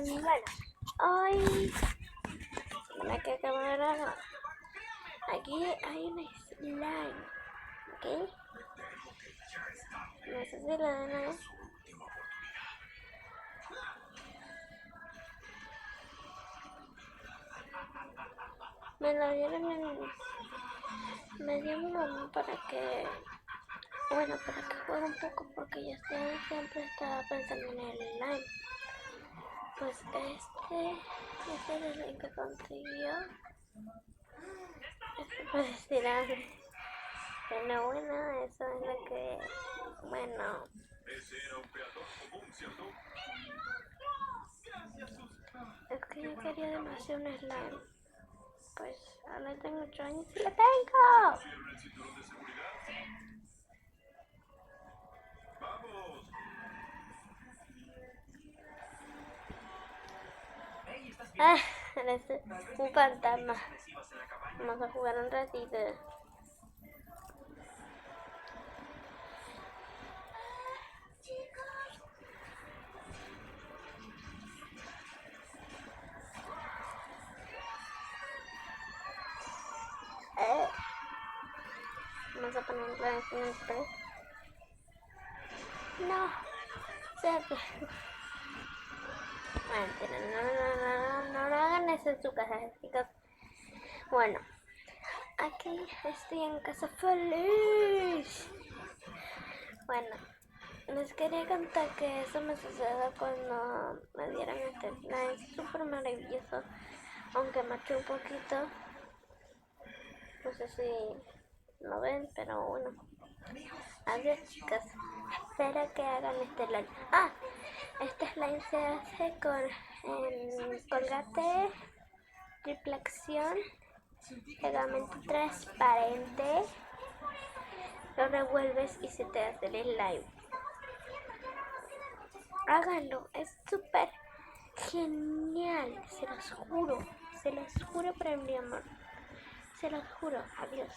Bueno, hoy me que acabar aquí hay un slime, ¿ok? No sé si lo ven ahí. Me lo dieron me dio mi mamá para que, bueno, para que juegue un poco porque yo siempre estaba pensando en el slime. Pues este es el que consiguió. Este puede estirarme. Pero bueno, eso es lo que, bueno. Es que yo quería demasiado un slime. Pues ahora tengo 8 años y lo tengo. Ah, eres un fantasma. Vamos a jugar un ratito. Vamos a ponerlo en el spray. No, Sergio. Mentira, no hagan eso en su casa, chicos. Bueno, aquí estoy en casa feliz. Bueno, les quería contar que eso me sucedió cuando me dieron este slime. Es súper maravilloso, aunque maché un poquito. No sé si lo ven, pero bueno. Adiós, chicos. Espero que hagan este slime. Este slime se hace con Colgate, triple acción, pegamento transparente. Lo revuelves y se te hace el slime. Háganlo, es súper genial, se los juro por mi amor. Se los juro. Adiós.